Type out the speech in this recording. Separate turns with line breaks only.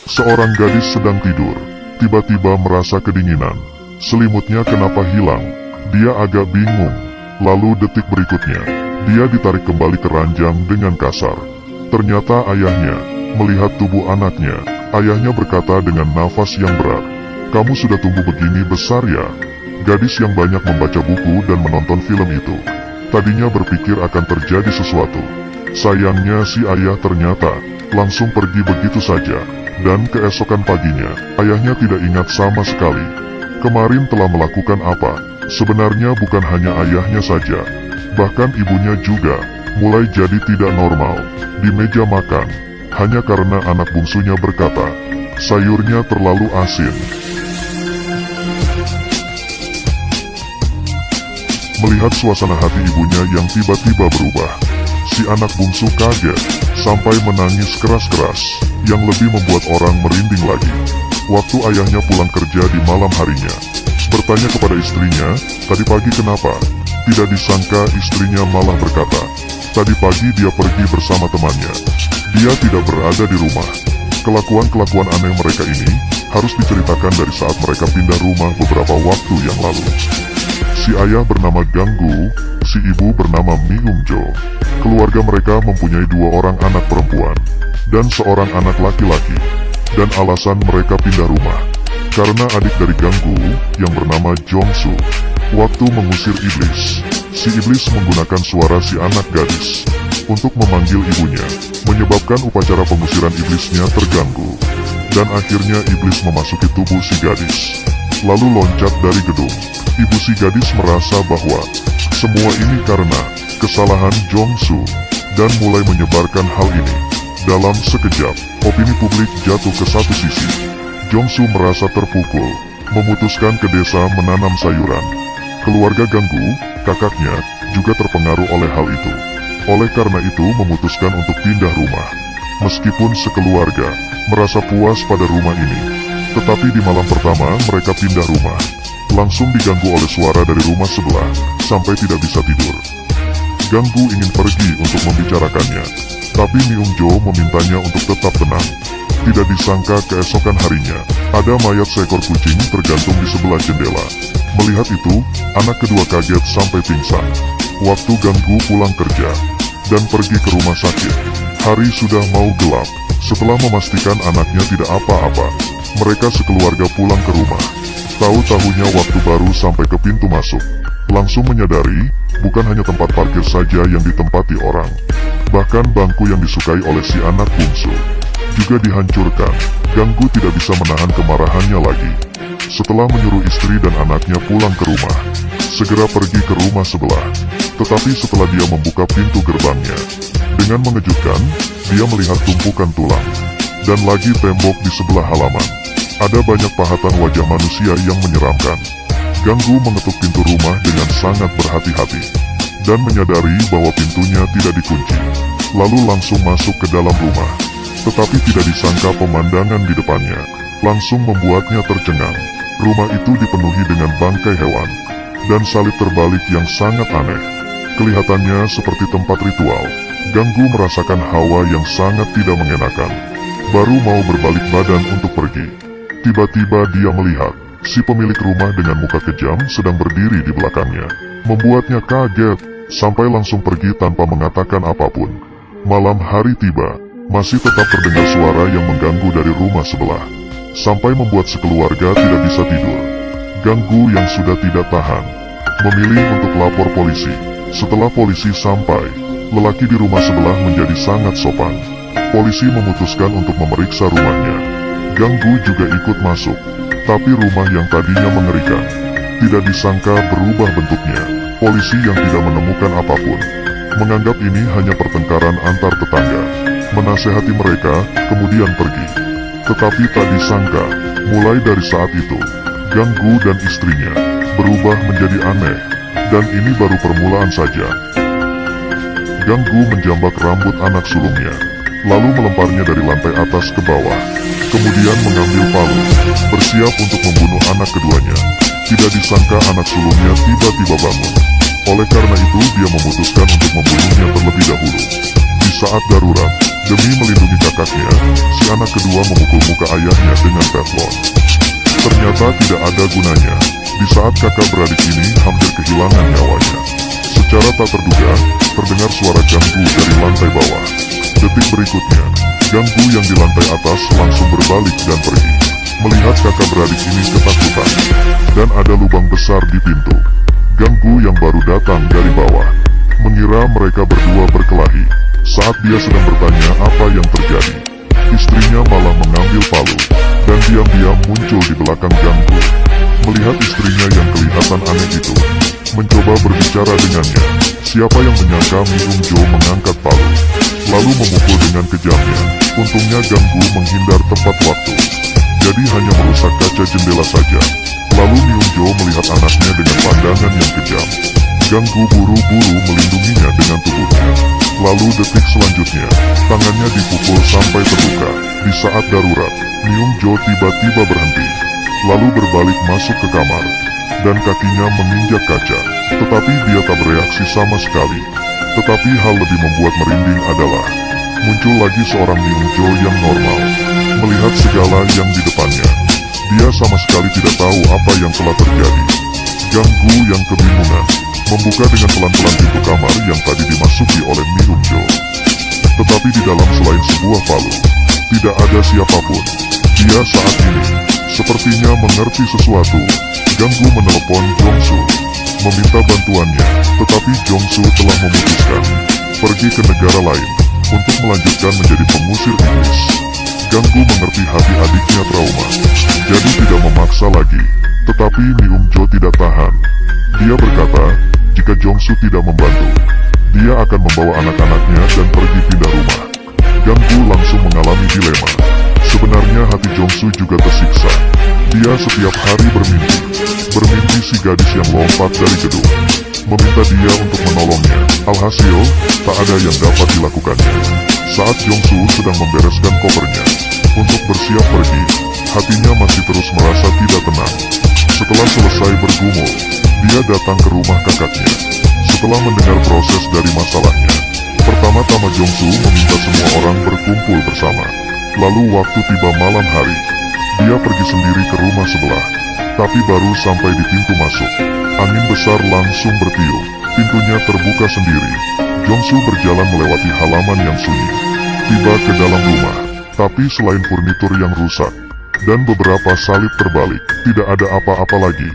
Seorang gadis sedang tidur, tiba-tiba merasa kedinginan. Selimutnya kenapa hilang? Dia agak bingung. Lalu detik berikutnya, dia ditarik kembali ke ranjang dengan kasar. Ternyata ayahnya melihat tubuh anaknya. Ayahnya berkata dengan nafas yang berat, "Kamu sudah tumbuh begini besar ya?" Gadis yang banyak membaca buku dan menonton film itu tadinya berpikir akan terjadi sesuatu. Sayangnya si ayah ternyata langsung pergi begitu saja. Dan keesokan paginya, ayahnya tidak ingat sama sekali kemarin telah melakukan apa. Sebenarnya bukan hanya ayahnya saja, bahkan ibunya juga mulai jadi tidak normal di meja makan, hanya karena anak bungsunya berkata, sayurnya terlalu asin. Melihat suasana hati ibunya yang tiba-tiba berubah, si anak bungsu kaget sampai menangis keras-keras, yang lebih membuat orang merinding lagi. Waktu ayahnya pulang kerja di malam harinya, bertanya kepada istrinya, tadi pagi kenapa? Tidak disangka istrinya malah berkata, tadi pagi dia pergi bersama temannya. Dia tidak berada di rumah. Kelakuan-kelakuan aneh mereka ini harus diceritakan dari saat mereka pindah rumah beberapa waktu yang lalu. Si ayah bernama Ganggu, si ibu bernama Miungjo. Keluarga mereka mempunyai 2 orang anak perempuan dan seorang anak laki-laki. Dan alasan mereka pindah rumah karena adik dari Ganggu yang bernama Jongsu waktu mengusir iblis. Si iblis menggunakan suara si anak gadis untuk memanggil ibunya, menyebabkan upacara pengusiran iblisnya terganggu. Dan akhirnya iblis memasuki tubuh si gadis, lalu loncat dari gedung. Ibu si gadis merasa bahwa semua ini karena kesalahan Jongsu dan mulai menyebarkan hal ini. Dalam sekejap, opini publik jatuh ke satu sisi. Jongsu merasa terpukul, memutuskan ke desa menanam sayuran. Keluarga Ganggu, kakaknya, juga terpengaruh oleh hal itu. Oleh karena itu memutuskan untuk pindah rumah. Meskipun sekeluarga merasa puas pada rumah ini, tetapi di malam pertama mereka pindah rumah, langsung diganggu oleh suara dari rumah sebelah, sampai tidak bisa tidur. Ganggu ingin pergi untuk membicarakannya, tapi Miungjo memintanya untuk tetap tenang. Tidak disangka keesokan harinya, ada mayat seekor kucing tergantung di sebelah jendela. Melihat itu, anak kedua kaget sampai pingsan. Waktu Ganggu pulang kerja dan pergi ke rumah sakit, hari sudah mau gelap. Setelah memastikan anaknya tidak apa-apa, mereka sekeluarga pulang ke rumah. Tahu-tahunya waktu baru sampai ke pintu masuk, langsung menyadari bukan hanya tempat parkir saja yang ditempati orang, bahkan bangku yang disukai oleh si anak bungsu juga dihancurkan. Ganggu tidak bisa menahan kemarahannya lagi. Setelah menyuruh istri dan anaknya pulang ke rumah, segera pergi ke rumah sebelah. Tetapi setelah dia membuka pintu gerbangnya, dengan mengejutkan, dia melihat tumpukan tulang dan lagi tembok di sebelah halaman. Ada banyak pahatan wajah manusia yang menyeramkan. Ganggu mengetuk pintu rumah dengan sangat berhati-hati dan menyadari bahwa pintunya tidak dikunci, lalu langsung masuk ke dalam rumah. Tetapi tidak disangka pemandangan di depannya langsung membuatnya tercengang. Rumah itu dipenuhi dengan bangkai hewan dan salib terbalik yang sangat aneh. Kelihatannya seperti tempat ritual. Ganggu merasakan hawa yang sangat tidak mengenakan. Baru mau berbalik badan untuk pergi, tiba-tiba dia melihat si pemilik rumah dengan muka kejam sedang berdiri di belakangnya. Membuatnya kaget, sampai langsung pergi tanpa mengatakan apapun. Malam hari tiba, masih tetap terdengar suara yang mengganggu dari rumah sebelah, sampai membuat sekeluarga tidak bisa tidur. Ganggu yang sudah tidak tahan, memilih untuk lapor polisi. Setelah polisi sampai, lelaki di rumah sebelah menjadi sangat sopan. Polisi memutuskan untuk memeriksa rumahnya. Ganggu juga ikut masuk, tapi rumah yang tadinya mengerikan, tidak disangka berubah bentuknya. Polisi yang tidak menemukan apapun, menganggap ini hanya pertengkaran antar tetangga. Menasehati mereka, kemudian pergi. Tetapi tak disangka, mulai dari saat itu, Ganggu dan istrinya berubah menjadi aneh. Dan ini baru permulaan saja. Ganggu menjambak rambut anak sulungnya, lalu melemparnya dari lantai atas ke bawah. Kemudian mengambil palu, bersiap untuk membunuh anak keduanya. Tidak disangka anak sulungnya tiba-tiba bangun. Oleh karena itu dia memutuskan untuk membunuhnya terlebih dahulu. Di saat darurat, demi melindungi kakaknya, si anak kedua memukul muka ayahnya dengan teflon. Ternyata tidak ada gunanya, di saat kakak beradik ini hampir kehilangan nyawanya. Secara tak terduga, terdengar suara ganggu dari lantai bawah. Detik berikutnya, ganggu yang di lantai atas langsung berbalik dan pergi. Melihat kakak beradik ini ketakutan, dan ada lubang besar di pintu. Ganggu yang baru datang dari bawah, mengira mereka berdua berkelahi. Saat dia sedang bertanya apa yang terjadi, istrinya malah mengambil palu, dan diam-diam muncul di belakang Ganggu. Melihat istrinya yang kelihatan aneh itu, mencoba berbicara dengannya. Siapa yang menyangka Mi Jo mengangkat palu, lalu memukul dengan kejamnya. Untungnya Ganggu menghindar tepat waktu, jadi hanya merusak kaca jendela saja. Lalu Mi Jo melihat anaknya dengan pandangan yang kejam. Ganggu buru-buru melindunginya dengan tubuhnya. Lalu detik selanjutnya, tangannya dipukul sampai terluka. Di saat darurat, Mi Jo tiba-tiba berhenti, lalu berbalik masuk ke kamar, dan kakinya menginjak kaca. Tetapi dia tak bereaksi sama sekali. Tetapi hal lebih membuat merinding adalah, muncul lagi seorang Mi Jo yang normal. Melihat segala yang di depannya, dia sama sekali tidak tahu apa yang telah terjadi. Ganggu yang kebingungan, membuka dengan pelan-pelan pintu kamar yang tadi dimasuki oleh Mi Jo. Tetapi di dalam selain sebuah palu, tidak ada siapapun. Dia saat ini, sepertinya mengerti sesuatu. Ganggu menelepon Jongsu, meminta bantuannya, tetapi Jongsu telah memutuskan pergi ke negara lain untuk melanjutkan menjadi pengusir iblis. Ganggu mengerti hati adiknya trauma, jadi tidak memaksa lagi. Tetapi Mi Jo tidak tahan. Dia berkata, jika Jongsu tidak membantu, dia akan membawa anak-anaknya dan pergi pindah rumah. Ganggu langsung mengalami dilema. Sebenarnya hati Jongsu juga tersiksa. Dia setiap hari bermimpi si gadis yang lompat dari gedung, meminta dia untuk menolongnya. Alhasil, tak ada yang dapat dilakukannya. Saat Jongsu sedang membereskan kopernya untuk bersiap pergi, hatinya masih terus merasa tidak tenang. Setelah selesai bergumul, dia datang ke rumah kakaknya. Setelah mendengar proses dari masalahnya, pertama-tama Jongsu meminta semua orang berkumpul bersama. Lalu waktu tiba malam hari, dia pergi sendiri ke rumah sebelah. Tapi baru sampai di pintu masuk, angin besar langsung bertiup. Pintunya terbuka sendiri. Jongsu berjalan melewati halaman yang sunyi, tiba ke dalam rumah. Tapi selain furnitur yang rusak dan beberapa salib terbalik, tidak ada apa-apa lagi.